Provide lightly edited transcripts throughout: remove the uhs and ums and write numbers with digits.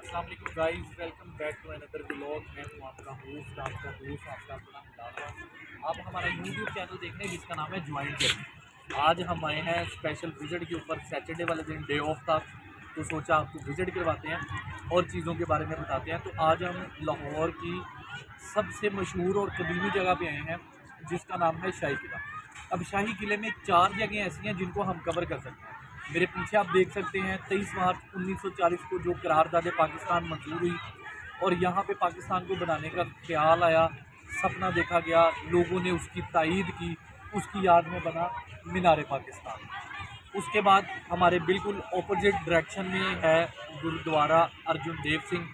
अस्सलाम वालेकुम guys, welcome back to another vlog. मैं हूँ आपका होस्ट, आपका दोस्त, आपका अपना मुदाफ़ा। आप हमारा यूट्यूब चैनल देख रहे हैं जिसका नाम है ज्वाइन करें। आज हम आए हैं स्पेशल विजिट के ऊपर। सैटरडे वाले दिन डे ऑफ था तो सोचा आपको विजिट करवाते हैं और चीज़ों के बारे में बताते हैं। तो आज हम लाहौर की सबसे मशहूर और कदीमी जगह पे आए हैं जिसका नाम है शाही किला। अब शाही किले में 4 जगह ऐसी हैं जिनको हम कवर कर सकते हैं। मेरे पीछे आप देख सकते हैं 23 मार्च 1940 को जो करारदाद पाकिस्तान मंजूर हुई और यहाँ पे पाकिस्तान को बनाने का ख्याल आया, सपना देखा गया, लोगों ने उसकी तायीद की, उसकी याद में बना मीनार पाकिस्तान। उसके बाद हमारे बिल्कुल ऑपोजिट डायरेक्शन में है गुरुद्वारा अर्जुन देव सिंह।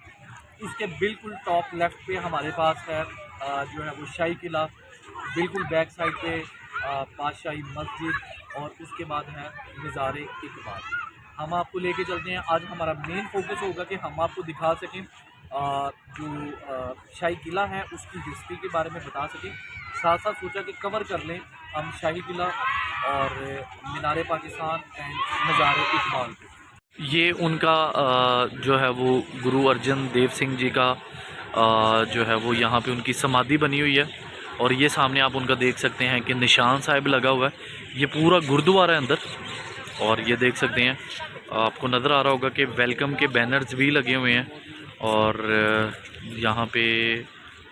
उसके बिल्कुल टॉप लेफ़्ट पे हमारे पास है जो है वो शाही किला। बिल्कुल बैक साइड पे बादशाही मस्जिद और उसके बाद है नज़ारे इकबाल। हम आपको लेके चलते हैं। आज हमारा मेन फोकस होगा कि हम आपको दिखा सकें जो शाही किला है उसकी हिस्ट्री के बारे में बता सकें। साथ साथ सोचा कि कवर कर लें हम शाही किला और मीनार पाकिस्तान एंड नज़ारे इकबाल को। ये उनका जो है वो गुरु अर्जन देव सिंह जी का जो है वो यहाँ पे उनकी समाधि बनी हुई है और ये सामने आप उनका देख सकते हैं कि निशान साहिब लगा हुआ है। ये पूरा गुरुद्वारा है अंदर और ये देख सकते हैं, आपको नज़र आ रहा होगा कि वेलकम के बैनर्स भी लगे हुए हैं। और यहाँ पे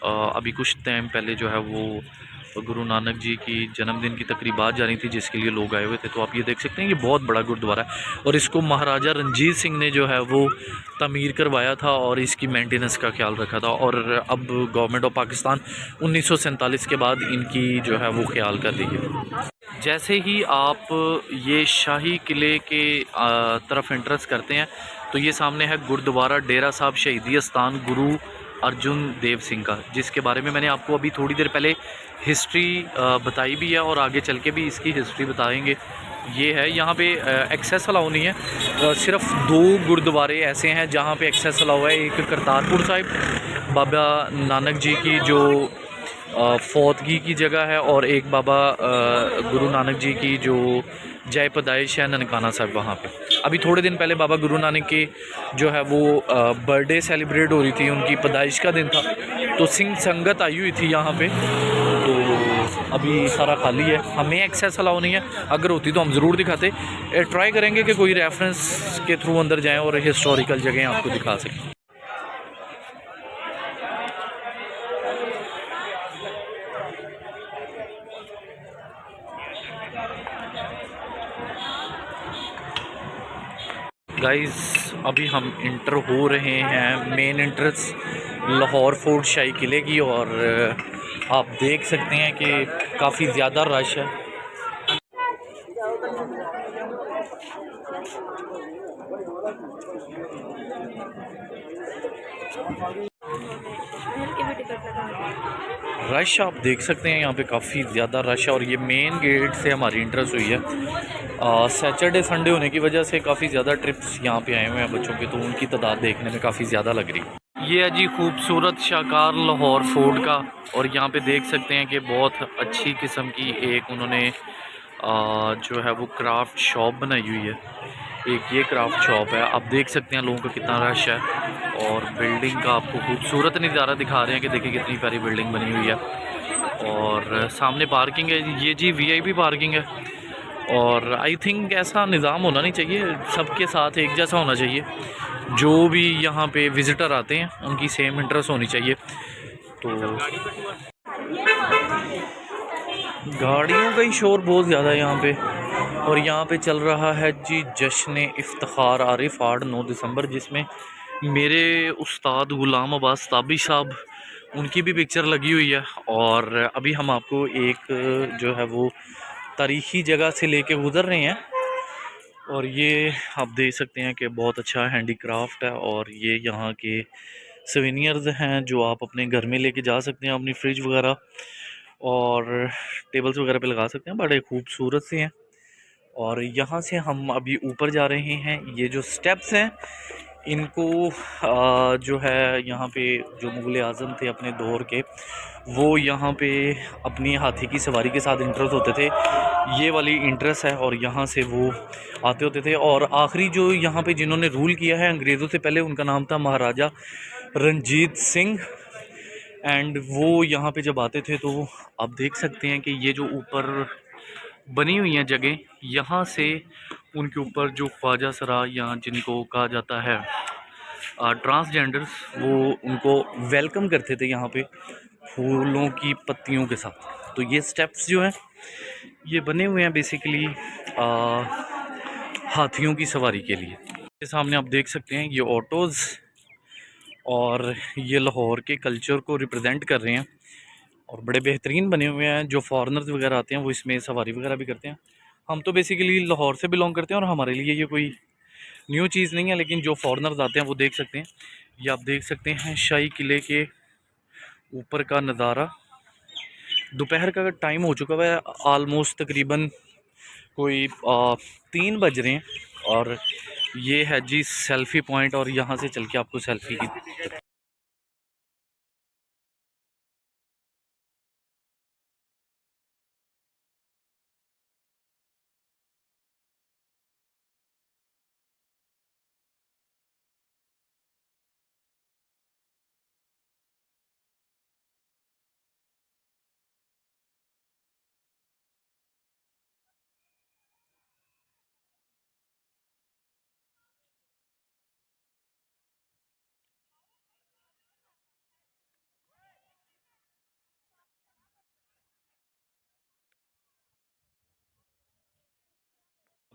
अभी कुछ टाइम पहले जो है वो गुरु नानक जी की जन्मदिन की तकरीबात जा रही थी जिसके लिए लोग आए हुए थे। तो आप ये देख सकते हैं ये बहुत बड़ा गुरुद्वारा है और इसको महाराजा रंजीत सिंह ने जो है वो तमीर करवाया था और इसकी मेंटेनेंस का ख्याल रखा था। और अब गवर्नमेंट ऑफ पाकिस्तान 1947 के बाद इनकी जो है वो ख्याल कर रही है। जैसे ही आप ये शाही किले के तरफ एंट्रेंस करते हैं तो ये सामने है गुरुद्वारा डेरा साहब शहीदी स्थान गुरु अर्जुन देव सिंह का, जिसके बारे में मैंने आपको अभी थोड़ी देर पहले हिस्ट्री बताई भी है और आगे चल के भी इसकी हिस्ट्री बताएंगे। ये है यहाँ पे एक्सेस अलाउ नहीं है। सिर्फ 2 गुरुद्वारे ऐसे हैं जहाँ पे एक्सेस अलाउ है। एक करतारपुर साहिब बाबा नानक जी की जो फौतगी की जगह है और एक बाबा गुरु नानक जी की जो जय पैदाइश है ननकाना साहब वहाँ पे। अभी थोड़े दिन पहले बाबा गुरु नानक की जो है वो बर्थडे सेलिब्रेट हो रही थी, उनकी पैदाइश का दिन था तो सिंह संगत आई हुई थी यहाँ पे। तो अभी सारा खाली है, हमें एक्सेस अलाउ नहीं है। अगर होती तो हम ज़रूर दिखाते। ट्राई करेंगे कि कोई रेफरेंस के थ्रू अंदर जाएँ और हिस्टोरिकल जगह आपको दिखा सकें। गाइस अभी हम इंटर हो रहे हैं मेन एंट्रेंस लाहौर फोर्ट शाही किले की और आप देख सकते हैं कि काफ़ी ज़्यादा रश है। रश आप देख सकते हैं यहाँ पे काफ़ी ज़्यादा रश है और ये मेन गेट से हमारी इंट्रेंस हुई है। सैटरडे संडे होने की वजह से काफ़ी ज़्यादा ट्रिप्स यहाँ पे आए हुए हैं बच्चों के, तो उनकी तादाद देखने में काफ़ी ज़्यादा लग रही है। ये है जी खूबसूरत शाकार लाहौर फोर्ट का और यहाँ पे देख सकते हैं कि बहुत अच्छी किस्म की एक उन्होंने जो है वो क्राफ्ट शॉप बनाई हुई है। एक ये क्राफ्ट शॉप है, आप देख सकते हैं लोगों का कितना रश है और बिल्डिंग का आपको खूबसूरत नज़ारा दिखा रहे हैं कि देखिए कितनी प्यारी बिल्डिंग बनी हुई है। और सामने पार्किंग है, ये जी वीआईपी पार्किंग है। और आई थिंक ऐसा निज़ाम होना नहीं चाहिए, सबके साथ एक जैसा होना चाहिए। जो भी यहाँ पे विज़िटर आते हैं उनकी सेम इंटरेस्ट होनी चाहिए। तो गाड़ियों का ही शोर बहुत ज़्यादा है यहाँ पे। और यहाँ पे चल रहा है जी जश्न इफ्तिखार आरिफ 8-9 दिसंबर, जिसमें मेरे उस्ताद गुलाम अब्बास ताबी साहब उनकी भी पिक्चर लगी हुई है। और अभी हम आपको एक जो है वो तारीख़ी जगह से लेके गुज़र रहे हैं और ये आप देख सकते हैं कि बहुत अच्छा हैंडीक्राफ्ट है और ये यहाँ के सवेनियर्स हैं जो आप अपने घर में लेके जा सकते हैं, अपनी फ्रिज वगैरह और टेबल्स वगैरह पे लगा सकते हैं। बड़े खूबसूरत से हैं। और यहाँ से हम अभी ऊपर जा रहे हैं। ये जो स्टेप्स हैं इनको जो है यहाँ पे जो मुग़ल आज़म थे अपने दौर के, वो यहाँ पे अपनी हाथी की सवारी के साथ इंटरेस्ट होते थे। ये वाली इंटरेस्ट है और यहाँ से वो आते होते थे। और आखिरी जो यहाँ पे जिन्होंने रूल किया है अंग्रेज़ों से पहले, उनका नाम था महाराजा रंजीत सिंह। एंड वो यहाँ पे जब आते थे तो आप देख सकते हैं कि ये जो ऊपर बनी हुई हैं जगह, यहाँ से उनके ऊपर जो ख्वाजा सरा या जिनको कहा जाता है ट्रांसजेंडर्स, वो उनको वेलकम करते थे यहाँ पे फूलों की पत्तियों के साथ। तो ये स्टेप्स जो हैं ये बने हुए हैं बेसिकली हाथियों की सवारी के लिए। ये सामने आप देख सकते हैं ये ऑटोज़, और ये लाहौर के कल्चर को रिप्रेजेंट कर रहे हैं और बड़े बेहतरीन बने हुए हैं। जो फॉरेनर्स वगैरह आते हैं वो इसमें सवारी वगैरह भी करते हैं। हम तो बेसिकली लाहौर से बिलोंग करते हैं और हमारे लिए ये कोई न्यू चीज़ नहीं है, लेकिन जो फॉरेनर्स आते हैं वो देख सकते हैं। ये आप देख सकते हैं शाही किले के ऊपर का नज़ारा। दोपहर का टाइम हो चुका है, आलमोस्ट तकरीबन कोई 3 बज रहे हैं। और ये है जी सेल्फ़ी पॉइंट, और यहाँ से चल के आपको सेल्फ़ी की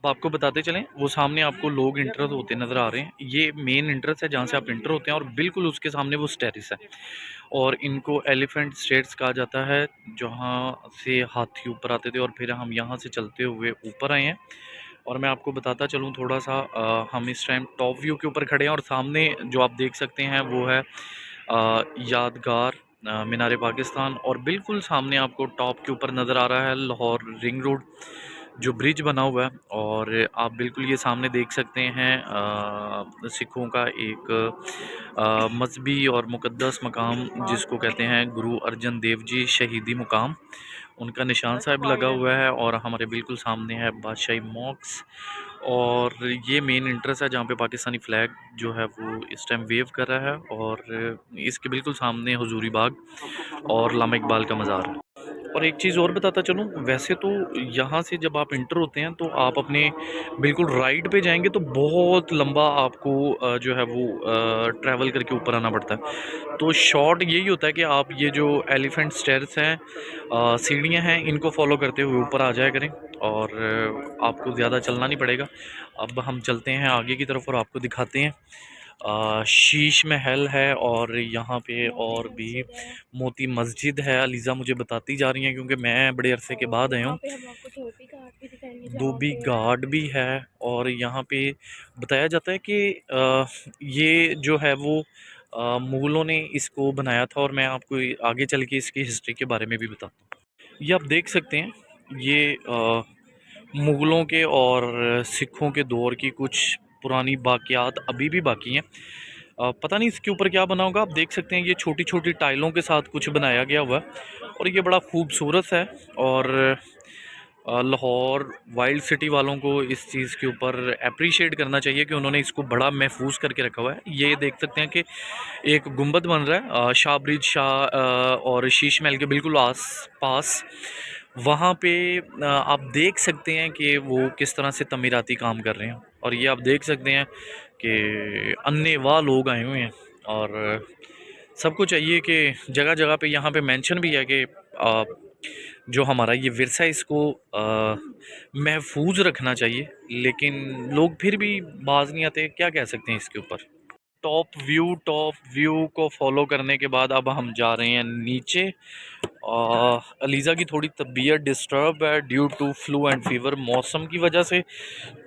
अब आपको बताते चलें, वो सामने आपको लोग इंटर होते नज़र आ रहे हैं। ये मेन इंट्रेंस है जहाँ से आप इंटर होते हैं, और बिल्कुल उसके सामने वो स्टेरिस है। और इनको एलिफेंट स्टेट्स कहा जाता है, जहाँ से हाथी ऊपर आते थे और फिर हम यहाँ से चलते हुए ऊपर आए हैं। और मैं आपको बताता चलूँ थोड़ा सा, हम इस टाइम टॉप व्यू के ऊपर खड़े हैं और सामने जो आप देख सकते हैं वो है यादगार मीनार पाकिस्तान। और बिल्कुल सामने आपको टॉप के ऊपर नज़र आ रहा है लाहौर रिंग रोड जो ब्रिज बना हुआ है। और आप बिल्कुल ये सामने देख सकते हैं सिखों का एक मजहबी और मुक़द्दस मकाम जिसको कहते हैं गुरु अर्जन देव जी शहीदी मुकाम, उनका निशान साहब लगा हुआ है। और हमारे बिल्कुल सामने है बादशाही मॉक्स, और ये मेन इंट्रेंस है जहाँ पे पाकिस्तानी फ़्लैग जो है वो इस टाइम वेव कर रहा है। और इसके बिल्कुल सामने हुजूरी बाग और लामा इकबाल का मज़ार है। और एक चीज़ और बताता चलूँ, वैसे तो यहाँ से जब आप इंटर होते हैं तो आप अपने बिल्कुल राइट पे जाएंगे तो बहुत लंबा आपको जो है वो ट्रैवल करके ऊपर आना पड़ता है। तो शॉर्ट यही होता है कि आप ये जो एलिफेंट स्टेयर्स हैं, सीढ़ियाँ हैं, इनको फॉलो करते हुए ऊपर आ जाया करें, और आपको ज़्यादा चलना नहीं पड़ेगा। अब हम चलते हैं आगे की तरफ और आपको दिखाते हैं। शीश महल है, और यहाँ पे और भी मोती मस्जिद है। अलीज़ा मुझे बताती जा रही हैं क्योंकि मैं बड़े अरसे के बाद आया हूँ। धोबी घाट भी है, और यहाँ पे बताया जाता है कि ये जो है वो मुग़लों ने इसको बनाया था। और मैं आपको आगे चल के इसकी हिस्ट्री के बारे में भी बताता हूँ। ये आप देख सकते हैं, ये मुग़लों के और सिखों के दौर की कुछ पुरानी बाक़ियात अभी भी बाकी हैं। पता नहीं इसके ऊपर क्या बना होगा। आप देख सकते हैं ये छोटी छोटी टाइलों के साथ कुछ बनाया गया हुआ है, और ये बड़ा खूबसूरत है। और लाहौर वाइल्ड सिटी वालों को इस चीज़ के ऊपर अप्रिशिएट करना चाहिए कि उन्होंने इसको बड़ा महफूज करके रखा हुआ है। ये देख सकते हैं कि एक गुंबद बन रहा है शाह ब्रिज और शीश महल के बिल्कुल आस पास। वहाँ पे आप देख सकते हैं कि वो किस तरह से तमीराती काम कर रहे हैं। और ये आप देख सकते हैं कि अन्नेवाह लोग आए हुए हैं, और सबको चाहिए कि जगह जगह पे यहाँ पे मेंशन भी है कि जो हमारा ये विरसा है इसको महफूज रखना चाहिए। लेकिन लोग फिर भी बाज नहीं आते, क्या कह सकते हैं इसके ऊपर। टॉप व्यू को फॉलो करने के बाद अब हम जा रहे हैं नीचे। अलीज़ा की थोड़ी तबीयत डिस्टर्ब है due to flu and fever, मौसम की वजह से।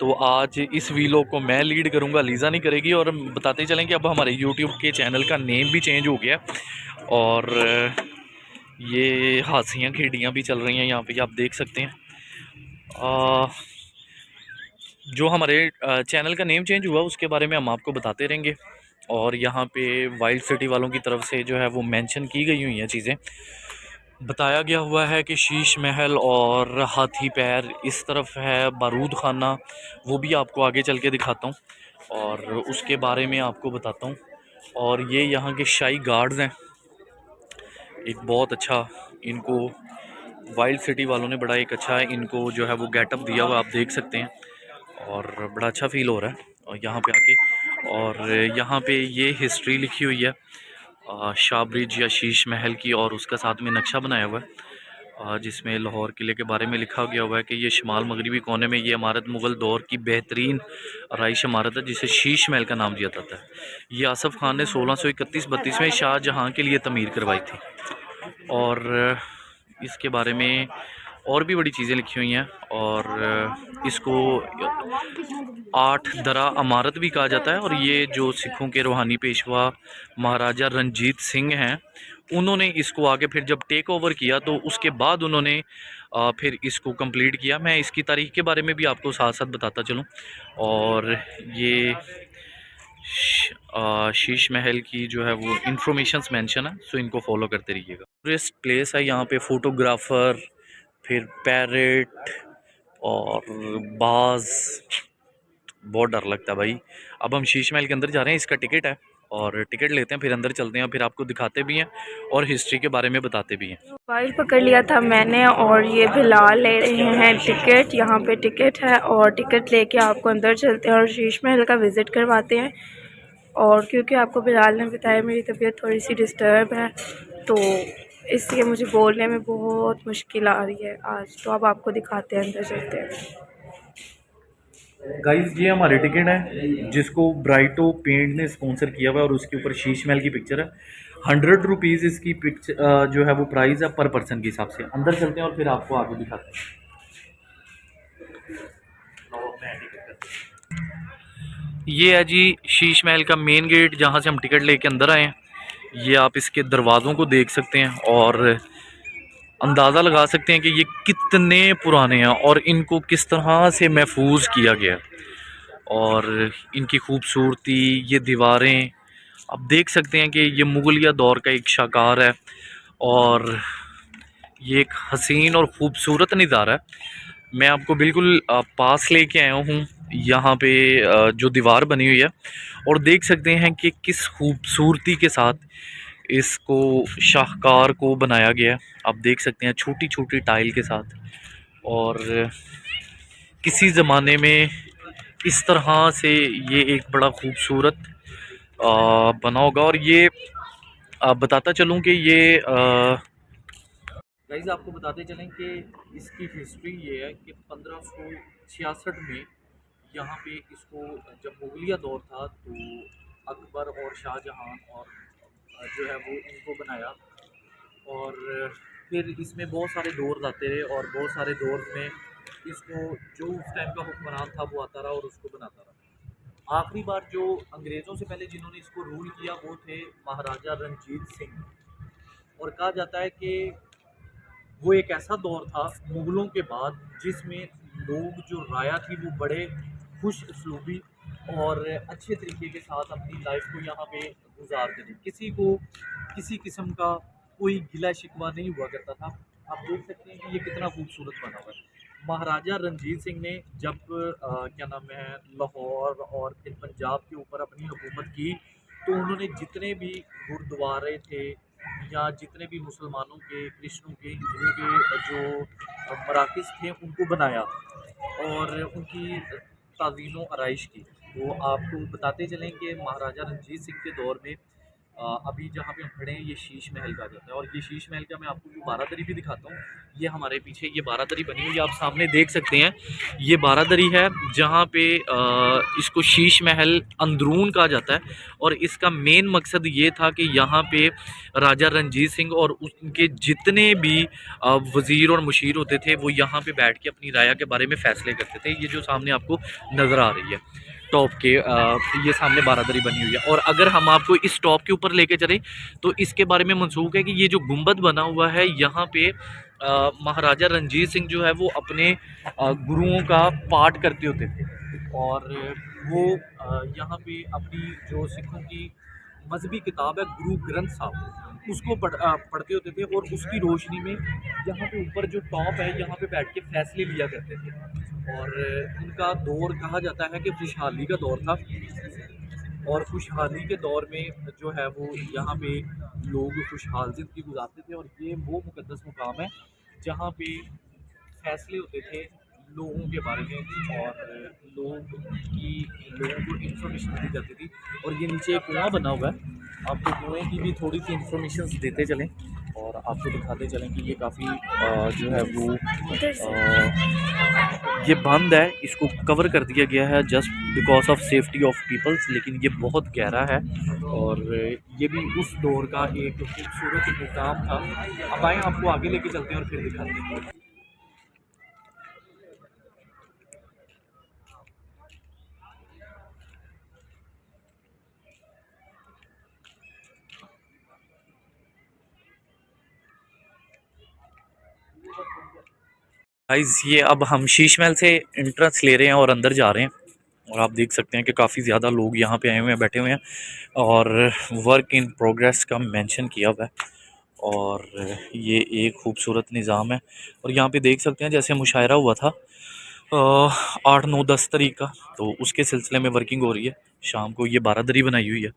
तो आज इस वीलॉग को मैं लीड करूंगा, अलीज़ा नहीं करेगी। और बताते चलें कि अब हमारे यूट्यूब के चैनल का नेम भी चेंज हो गया, और ये हासियाँ खेड़ियाँ भी चल रही हैं यहाँ पे, आप देख सकते हैं। जो हमारे चैनल का नेम चेंज हुआ उसके बारे में हम आपको बताते रहेंगे। और यहाँ पे वाइल्ड सिटी वालों की तरफ से जो है वो मेंशन की गई हुई हैं चीज़ें, बताया गया हुआ है कि शीश महल और हाथी पैर, इस तरफ है बारूद खाना, वो भी आपको आगे चल के दिखाता हूँ और उसके बारे में आपको बताता हूँ। और ये यहाँ के शाही गार्ड्स हैं, एक बहुत अच्छा, इनको वाइल्ड सिटी वालों ने बड़ा एक अच्छा इनको जो है वो गेटअप दिया हुआ आप देख सकते हैं और बड़ा अच्छा फील हो रहा है और यहाँ पे आके। और यहाँ पे ये हिस्ट्री लिखी हुई है शाह ब्रिज या शीश महल की, और उसका साथ में नक्शा बनाया हुआ है जिसमें लाहौर किले के बारे में लिखा गया हुआ है कि ये शुमाल मगरबी कोने में ये इमारत मुग़ल दौर की बेहतरीन आराइश इमारत है जिसे शीश महल का नाम दिया जाता है। ये आसफ़ खान ने 1631-32 में शाहजहाँ के लिए तमीर करवाई थी। और इसके बारे में और भी बड़ी चीज़ें लिखी हुई हैं और इसको 8 दरा अमारत भी कहा जाता है। और ये जो सिखों के रूहानी पेशवा महाराजा रंजीत सिंह हैं, उन्होंने इसको आगे फिर जब टेक ओवर किया तो उसके बाद उन्होंने फिर इसको कंप्लीट किया। मैं इसकी तारीख के बारे में भी आपको साथ साथ बताता चलूँ। और ये शीश महल की जो है वो इंफॉर्मेशंस मेंशन है, सो इनको फॉलो करते रहिएगा। टूरिस्ट प्लेस है यहाँ पे, फोटोग्राफर, फिर पैरेट और बाज, बहुत डर लगता है भाई। अब हम शीश महल के अंदर जा रहे हैं, इसका टिकट है और टिकट लेते हैं, फिर अंदर चलते हैं, फिर आपको दिखाते भी हैं और हिस्ट्री के बारे में बताते भी हैं। मोबाइल पकड़ लिया था मैंने और ये बिलाल ले रहे हैं टिकट। यहाँ पे टिकट है और टिकट लेके आपको अंदर चलते हैं और शीश महल का विज़िट करवाते हैं। और क्योंकि आपको बिलाल ने बताया मेरी तबीयत थोड़ी सी डिस्टर्ब है, तो इसलिए मुझे बोलने में बहुत मुश्किल आ रही है आज। तो अब आपको दिखाते हैं, अंदर चलते हैं। गाइस ये हमारे टिकट है जिसको ब्राइटो पेंट ने स्पॉन्सर किया हुआ है और उसके ऊपर शीश महल की पिक्चर है। 100 रुपीज़ इसकी पिक्चर जो है वो प्राइस है पर पर्सन के हिसाब से। अंदर चलते हैं और फिर आपको आगे दिखाते हैं। ये है जी शीश महल का मेन गेट, जहाँ से हम टिकट लेके अंदर आए हैं। ये आप इसके दरवाज़ों को देख सकते हैं और अंदाज़ा लगा सकते हैं कि ये कितने पुराने हैं और इनको किस तरह से महफूज किया गया है। और इनकी खूबसूरती, ये दीवारें आप देख सकते हैं कि ये मुगलिया दौर का एक शाकार है और ये एक हसीन और ख़ूबसूरत नज़ारा है। मैं आपको बिल्कुल पास लेके आया हूँ यहाँ पे जो दीवार बनी हुई है, और देख सकते हैं कि किस खूबसूरती के साथ इसको शाहकार को बनाया गया है। आप देख सकते हैं छोटी छोटी टाइल के साथ, और किसी ज़माने में इस तरह से ये एक बड़ा खूबसूरत बना होगा। और ये बताता चलूँ कि ये गाइस आपको बताते चलें कि इसकी हिस्ट्री ये है कि 1566 में यहाँ पे इसको, जब मुगलिया दौर था तो अकबर और शाहजहां और जो है वो इनको बनाया। और फिर इसमें बहुत सारे दौर आते रहे और बहुत सारे दौर में इसको जो उस टाइम का हुक्मरान था वो आता रहा और उसको बनाता रहा। आखिरी बार जो अंग्रेज़ों से पहले जिन्होंने इसको रूल किया वो थे महाराजा रणजीत सिंह। और कहा जाता है कि वो एक ऐसा दौर था मुग़लों के बाद जिसमें लोग जो राया थी वो बड़े खुश उसलूबी और अच्छे तरीके के साथ अपनी लाइफ को यहाँ पे गुजारते थे। किसी को किसी किस्म का कोई गिला शिकवा नहीं हुआ करता था। आप देख सकते हैं कि ये कितना खूबसूरत बना हुआ है। महाराजा रणजीत सिंह ने जब क्या नाम है लाहौर और फिर पंजाब के ऊपर अपनी हुकूमत की, तो उन्होंने जितने भी गुरुद्वारे थे या जितने भी मुसलमानों के, क्रिश्चनों के, हिंदुओं के जो मराकज़ थे उनको बनाया और उनकी ताज़ीन व आराइश की। तो आपको बताते चलें कि महाराजा रणजीत सिंह के दौर में अभी जहाँ पे हम खड़े हैं ये शीश महल कहा जाता है। और ये शीश महल का मैं आपको जो बारादरी भी दिखाता हूँ, ये हमारे पीछे ये बारादरी बनी हुई है, आप सामने देख सकते हैं। ये बारादरी है जहाँ पे इसको शीश महल अंदरून कहा जाता है। और इसका मेन मकसद ये था कि यहाँ पे राजा रणजीत सिंह और उनके जितने भी वज़ीर और मुशीर होते थे वो यहाँ पे बैठ के अपनी राय के बारे में फ़ैसले करते थे। ये जो सामने आपको नज़र आ रही है टॉप के, ये सामने बारादरी बनी हुई है। और अगर हम आपको इस टॉप के ऊपर लेके चलें तो इसके बारे में मंसूख है कि ये जो गुंबद बना हुआ है यहाँ पे महाराजा रणजीत सिंह जो है वो अपने गुरुओं का पाठ करते होते थे। और वो यहाँ पे अपनी जो सिखों की मजहबी किताब है गुरु ग्रंथ साहब, उसको पढ़ते होते थे और उसकी रोशनी में यहाँ पे ऊपर जो टॉप है यहाँ पे बैठ के फैसले लिया करते थे। और उनका दौर कहा जाता है कि खुशहाली का दौर था, और खुशहाली के दौर में जो है वो यहाँ पे लोग खुशहाल ज़िंदगी गुजारते थे। और ये वो मुक़द्दस मुकाम है जहाँ पे फैसले होते थे लोगों के बारे में, और लोगों को इंफॉर्मेशन दी जाती थी। और ये नीचे एक कुआं बना हुआ है, आपको कुएं की भी थोड़ी सी इंफॉर्मेशन देते चलें और आपको दिखाते चलें कि ये काफ़ी जो है वो ये बंद है, इसको कवर कर दिया गया है just because of safety of peoples, लेकिन ये बहुत गहरा है और ये भी उस दौर का एक खूबसूरत मुकाम था। अब आए आपको आगे लेके चलते हैं और फिर दिखाते हैं। गाइस ये अब हम शीश महल से एंट्रेंस ले रहे हैं और अंदर जा रहे हैं, और आप देख सकते हैं कि काफ़ी ज़्यादा लोग यहाँ पे आए हुए हैं, बैठे हुए हैं, और वर्क इन प्रोग्रेस का मेंशन किया हुआ है। और ये एक खूबसूरत निज़ाम है, और यहाँ पे देख सकते हैं जैसे मुशायरा हुआ था 8, 9, 10 तारीख का, तो उसके सिलसिले में वर्किंग हो रही है। शाम को ये बारादरी बनाई हुई है,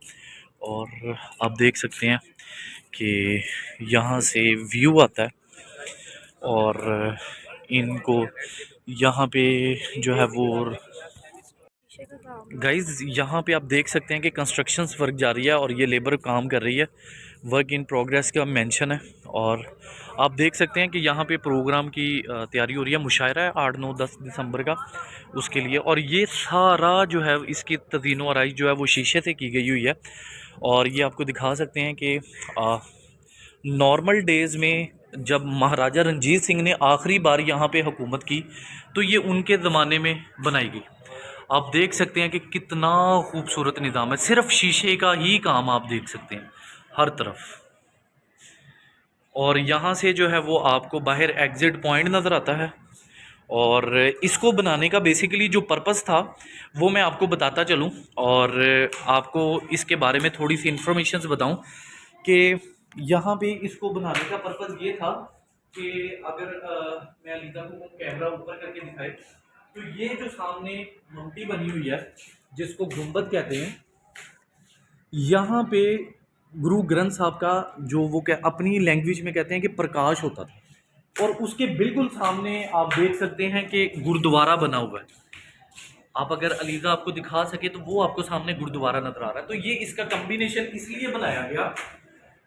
और आप देख सकते हैं कि यहाँ से व्यू आता है, और इनको यहाँ पे जो है वो गाइज यहाँ पे आप देख सकते हैं कि कंस्ट्रक्शंस वर्क जारी है और ये लेबर काम कर रही है, वर्क इन प्रोग्रेस का मेंशन है। और आप देख सकते हैं कि यहाँ पे प्रोग्राम की तैयारी हो रही है, मुशायरा है 8, 9, 10 दिसंबर का, उसके लिए। और ये सारा जो है इसकी तज़ीनो आराइश जो है वो शीशे से की गई हुई है। और ये आपको दिखा सकते हैं कि नॉर्मल डेज़ में जब महाराजा रंजीत सिंह ने आखिरी बार यहाँ पे हुकूमत की तो ये उनके ज़माने में बनाई गई। आप देख सकते हैं कि कितना खूबसूरत निज़ाम है, सिर्फ शीशे का ही काम आप देख सकते हैं हर तरफ। और यहाँ से जो है वो आपको बाहर एग्ज़िट पॉइंट नज़र आता है। और इसको बनाने का बेसिकली जो पर्पस था वो मैं आपको बताता चलूँ, और आपको इसके बारे में थोड़ी सी इन्फॉर्मेशन बताऊँ कि यहाँ पे इसको बनाने का पर्पस ये था कि अगर मैं अलीजा को कैमरा ऊपर करके दिखाए तो ये जो सामने ममटी बनी हुई है जिसको गुंबद कहते हैं, यहाँ पे गुरु ग्रंथ साहब का जो वो अपनी लैंग्वेज में कहते हैं कि प्रकाश होता था। और उसके बिल्कुल सामने आप देख सकते हैं कि गुरुद्वारा बना हुआ है। आप अगर अलीजा आपको दिखा सके तो वो आपको सामने गुरुद्वारा नजर आ रहा है। तो ये इसका कम्बिनेशन इसलिए बनाया गया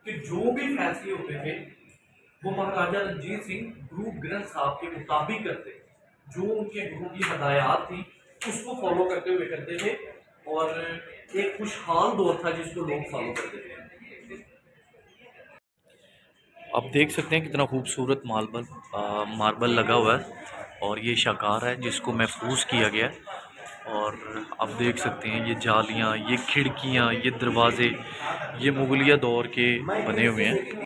कि जो भी फैसले होते थे वो महाराजा रंजीत सिंह गुरु ग्रंथ साहब के मुताबिक करते, जो उनके गुरु की हदायत थी उसको फॉलो करते हुए करते थे। और एक खुशहाल दौर था जिसको लोग फॉलो करते थे। आप देख सकते हैं कितना खूबसूरत मार्बल लगा हुआ है, और ये शाकार है जिसको महफूज किया गया है। और आप देख सकते हैं ये जालियाँ, ये खिड़कियाँ, ये दरवाज़े, ये मुगलिया दौर के बने हुए हैं।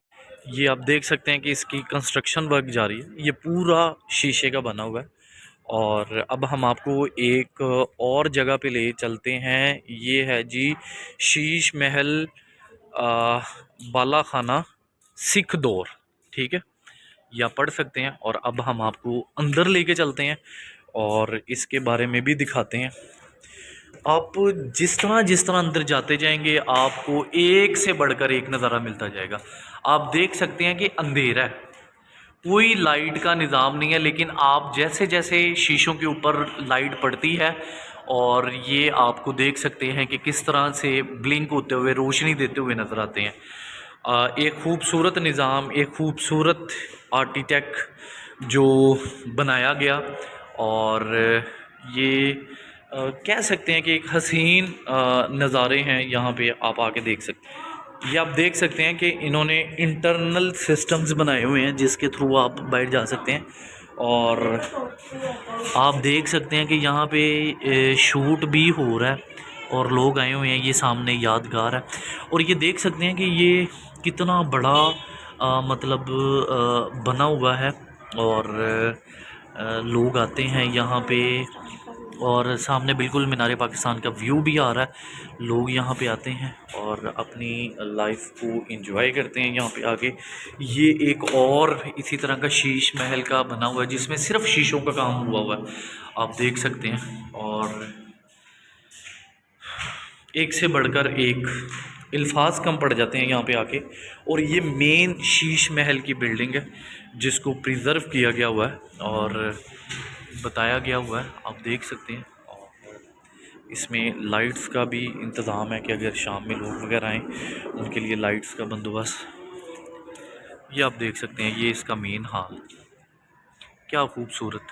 ये आप देख सकते हैं कि इसकी कंस्ट्रक्शन वर्क जारी है, ये पूरा शीशे का बना हुआ है। और अब हम आपको एक और जगह पे ले चलते हैं, ये है जी शीश महल बाला खाना सिख दौर, ठीक है, या पढ़ सकते हैं। और अब हम आपको अंदर लेके चलते हैं और इसके बारे में भी दिखाते हैं। आप जिस तरह अंदर जाते जाएंगे आपको एक से बढ़कर एक नज़ारा मिलता जाएगा। आप देख सकते हैं कि अंधेरा है, कोई लाइट का निज़ाम नहीं है, लेकिन आप जैसे जैसे शीशों के ऊपर लाइट पड़ती है और ये आपको देख सकते हैं कि किस तरह से ब्लिंक होते हुए, रोशनी देते हुए नज़र आते हैं। एक खूबसूरत निज़ाम, एक खूबसूरत आर्किटेक्ट जो बनाया गया, और ये कह सकते हैं कि एक हसीन नज़ारे हैं यहाँ पे आप आके देख सकते हैं। ये आप देख सकते हैं कि इन्होंने इंटरनल सिस्टम्स बनाए हुए हैं जिसके थ्रू आप बैठ जा सकते हैं। और आप देख सकते हैं कि यहाँ पे शूट भी हो रहा है और लोग आए हुए हैं, ये सामने यादगार है। और ये देख सकते हैं कि ये कितना बड़ा मतलब बना हुआ है, और लोग आते हैं यहाँ पे और सामने बिल्कुल मीनार पाकिस्तान का व्यू भी आ रहा है। लोग यहाँ पे आते हैं और अपनी लाइफ को एंजॉय करते हैं यहाँ पे आके। ये एक और इसी तरह का शीश महल का बना हुआ है जिसमें सिर्फ शीशों का काम हुआ है, आप देख सकते हैं। और एक से बढ़कर एक अल्फाज कम पड़ जाते हैं यहाँ पे आके। और ये मेन शीश महल की बिल्डिंग है जिसको प्रिजर्व किया गया हुआ है और बताया गया हुआ है, आप देख सकते हैं। और इसमें लाइट्स का भी इंतज़ाम है कि अगर शाम में लोग वगैरह आएँ उनके लिए लाइट्स का बंदोबस्त, ये आप देख सकते हैं। ये इसका मेन हाल, क्या खूबसूरत।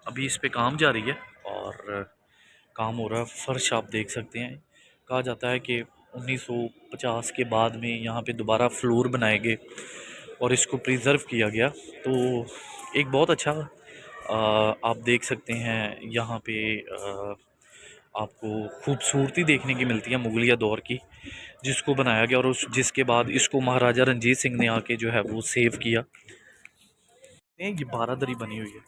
अभी इस पे काम जारी है और काम हो रहा है। फ़र्श आप देख सकते हैं। कहा जाता है कि 1950 के बाद में यहाँ पे दोबारा फ्लोर बनाए गए और इसको प्रिजर्व किया गया। तो एक बहुत अच्छा आप देख सकते हैं यहाँ पे आपको खूबसूरती देखने की मिलती है मुगलिया दौर की, जिसको बनाया गया और उस जिसके बाद इसको महाराजा रंजीत सिंह ने आके जो है वो सेव किया। ये बारादरी बनी हुई है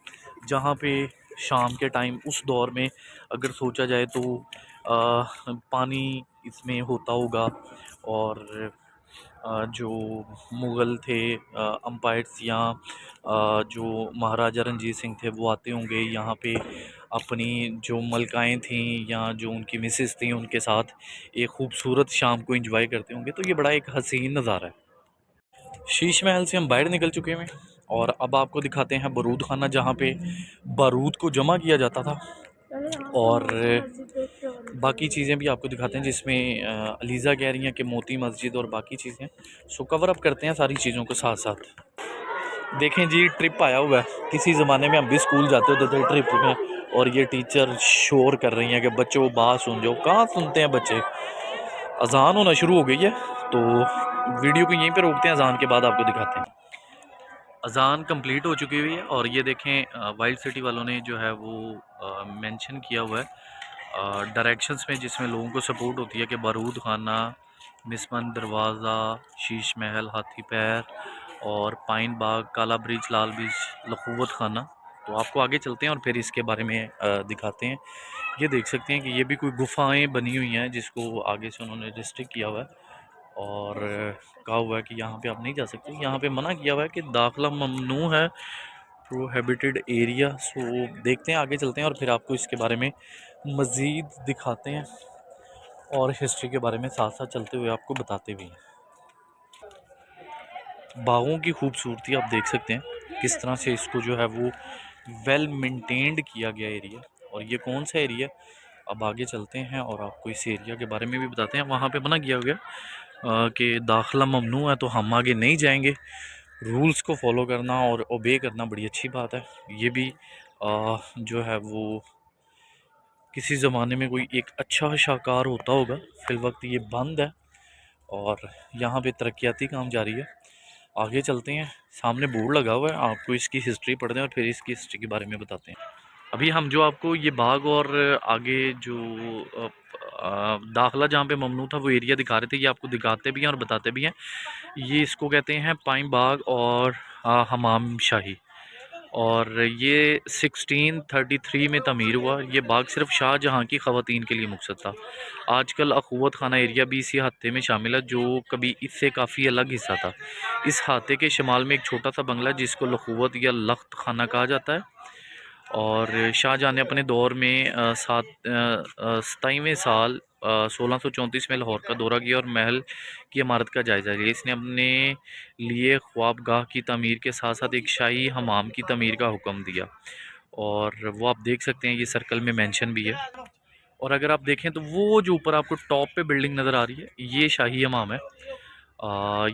जहाँ पे शाम के टाइम उस दौर में अगर सोचा जाए तो पानी इसमें होता होगा। और जो मुग़ल थे अम्पायर्स या जो महाराजा रंजीत सिंह थे वो आते होंगे यहाँ पे अपनी जो मलकाएँ थीं या जो उनकी मिसेस थी उनके साथ एक ख़ूबसूरत शाम को एंजॉय करते होंगे। तो ये बड़ा एक हसीन नज़ारा है। शीश महल से हम बाहर निकल चुके हैं और अब आपको दिखाते हैं बारूद खाना, जहाँ पे बारूद को जमा किया जाता था। और बाकी चीज़ें भी आपको दिखाते हैं जिसमें अलीज़ा कह रही हैं कि मोती मस्जिद और बाकी चीज़ें। सो कवर अप करते हैं सारी चीज़ों को साथ साथ। देखें जी, ट्रिप आया हुआ है। किसी ज़माने में हम भी स्कूल जाते होते थे ट्रिप में और ये टीचर शोर कर रही हैं कि बच्चों बात सुन जाओ। कहाँ सुनते हैं बच्चे, अजान होना शुरू हो गई है। तो वीडियो को यहीं पे रोकते हैं, अजान के बाद आपको दिखाते हैं। अजान कंप्लीट हो चुकी हुई है और ये देखें वाइल्ड सिटी वालों ने जो है वो मेंशन किया हुआ है डायरेक्शंस में, जिसमें लोगों को सपोर्ट होती है कि बारूद खाना, मिसमन दरवाज़ा, शीश महल, हाथी पैर और पाइन बाग, काला ब्रिज, लाल ब्रिज, लखूवत खाना। तो आपको आगे चलते हैं और फिर इसके बारे में दिखाते हैं। ये देख सकते हैं कि ये भी कोई गुफाएं बनी हुई हैं जिसको आगे से उन्होंने रिस्ट्रिक्ट किया हुआ है और कहा हुआ है कि यहाँ पे आप नहीं जा सकते। यहाँ पे मना किया हुआ है कि दाखिला ममनू है, प्रोहिबिटेड एरिया। सो देखते हैं, आगे चलते हैं और फिर आपको इसके बारे में मज़ीद दिखाते हैं और हिस्ट्री के बारे में साथ साथ चलते हुए आपको बताते भी हैं। बागों की खूबसूरती आप देख सकते हैं किस तरह से इसको जो है वो वेल मेंटेन्ड किया गया एरिया। और ये कौन सा एरिया, अब आगे चलते हैं और आपको इस एरिया के बारे में भी बताते हैं। वहाँ पे मना किया गया कि दाखिला ममनू है, तो हम आगे नहीं जाएंगे। रूल्स को फॉलो करना और ओबे करना बड़ी अच्छी बात है। ये भी जो है वो किसी ज़माने में कोई एक अच्छा शाहकार होता होगा। फ़िल वक्त ये बंद है और यहाँ पे तरक्याती काम जारी है। आगे चलते हैं, सामने बोर्ड लगा हुआ है, आपको इसकी हिस्ट्री पढ़ते हैं और फिर इसकी हिस्ट्री के बारे में बताते हैं। अभी हम जो आपको ये बाग और आगे जो दाखिला जहाँ पे ममनू था वो एरिया दिखा रहे थे, ये आपको दिखाते भी हैं और बताते भी हैं। ये इसको कहते हैं पाइन बाग और हमाम शाही, और ये 1633 में तमीर हुआ। ये बाग सिर्फ शाहजहाँ की ख़वातीन के लिए मुख्तस था। आजकल अखुवत खाना एरिया भी इसी हाते में शामिल है, जो कभी इससे काफ़ी अलग हिस्सा था। इस हाते के शुमाल में एक छोटा सा बंगला जिसको लखुवत या लख्त खाना कहा जाता है। और शाहजहाँ ने अपने दौर में 27वें साल 1634 में लाहौर का दौरा किया और महल की इमारत का जायज़ा लिया। इसने अपने लिए ख्वाबगाह की तमीर के साथ साथ एक शाही हमाम की तमीर का हुक्म दिया, और वो आप देख सकते हैं, ये सर्कल में मेंशन भी है। और अगर आप देखें तो वो जो ऊपर आपको टॉप पे बिल्डिंग नज़र आ रही है, ये शाही हमाम है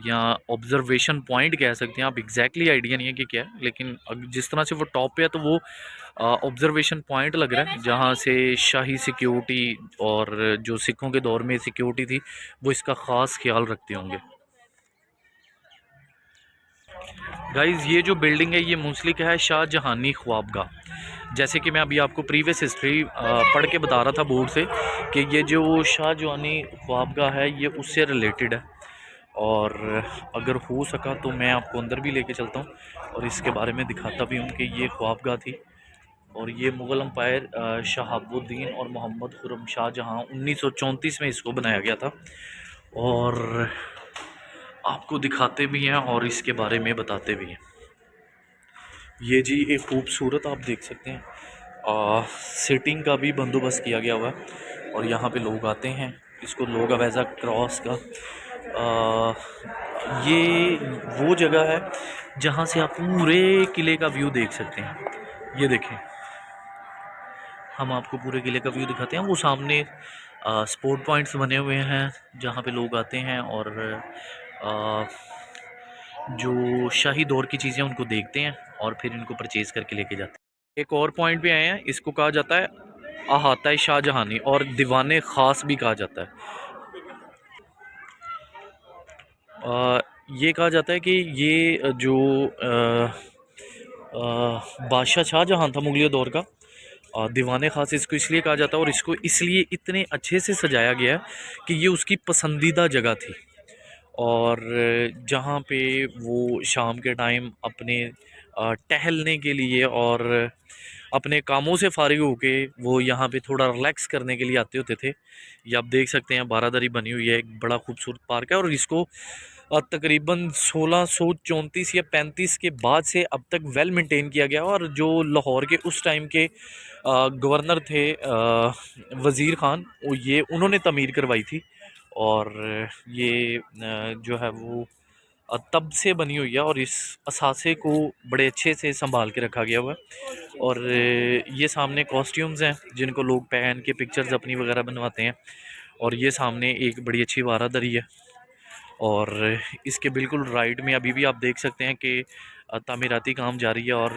या ऑब्जर्वेशन पॉइंट कह सकते हैं आप। एग्जैक्टली आइडिया नहीं है कि क्या है, लेकिन जिस तरह से वो टॉप पे है तो वो ऑब्जर्वेशन पॉइंट लग रहा है, जहाँ से शाही सिक्योरिटी और जो सिखों के दौर में सिक्योरिटी थी वो इसका ख़ास ख्याल रखते होंगे। गाइज़, ये जो बिल्डिंग है ये मुंसलिक है शाहजहानी ख्वाबगाह। जैसे कि मैं अभी आपको प्रीवियस हिस्ट्री पढ़ के बता रहा था बोर्ड से कि ये जो शाहजहानी ख्वाबगाह है ये उससे रिलेटेड है। और अगर हो सका तो मैं आपको अंदर भी लेके चलता हूँ और इसके बारे में दिखाता भी हूँ कि ये ख्वाबगाह थी। और ये मुग़ल अम्पायर शहाबुद्दीन और मोहम्मद खुर्रम शाहजहाँ 1934 में इसको बनाया गया था। और आपको दिखाते भी हैं और इसके बारे में बताते भी हैं। ये जी एक खूबसूरत आप देख सकते हैं सिटिंग का भी बंदोबस्त किया गया हुआ है और यहाँ पे लोग आते हैं, इसको लोग अवैज़ा क्रॉस का ये वो जगह है जहाँ से आप पूरे किले का व्यू देख सकते हैं। ये देखें, हम आपको पूरे किले का व्यू दिखाते हैं। वो सामने स्पोर्ट पॉइंट्स बने हुए हैं जहाँ पे लोग आते हैं और आ, जो शाही दौर की चीज़ें उनको देखते हैं और फिर इनको परचेज़ करके लेके जाते हैं। एक और पॉइंट भी आए हैं, इसको कहा जाता है अहाता शाहजहानी और दीवाने ख़ास भी कहा जाता है। ये कहा जाता है कि ये जो बादशाह शाहजहां था मुगलिया दौर का, दीवाने ख़ास इसको इसलिए कहा जाता है और इसको इसलिए इतने अच्छे से सजाया गया है कि ये उसकी पसंदीदा जगह थी। और जहाँ पे वो शाम के टाइम अपने टहलने के लिए और अपने कामों से फ़ारिग होके वो यहाँ पे थोड़ा रिलैक्स करने के लिए आते होते थे। ये आप देख सकते हैं बारादरी बनी हुई है, एक बड़ा खूबसूरत पार्क है और इसको तकरीबन 1634 या 35 के बाद से अब तक वेल मेंटेन किया गया। और जो लाहौर के उस टाइम के गवर्नर थे वज़ीर ख़ान, वो ये उन्होंने तमीर करवाई थी और ये जो है वो तब से बनी हुई है और इस असासे को बड़े अच्छे से संभाल के रखा गया हुआ है। और ये सामने कॉस्ट्यूम्स हैं जिनको लोग पहन के पिक्चर्स अपनी वगैरह बनवाते हैं। और ये सामने एक बड़ी अच्छी बारादरी है और इसके बिल्कुल राइट में अभी भी आप देख सकते हैं कि तामीराती काम जारी है और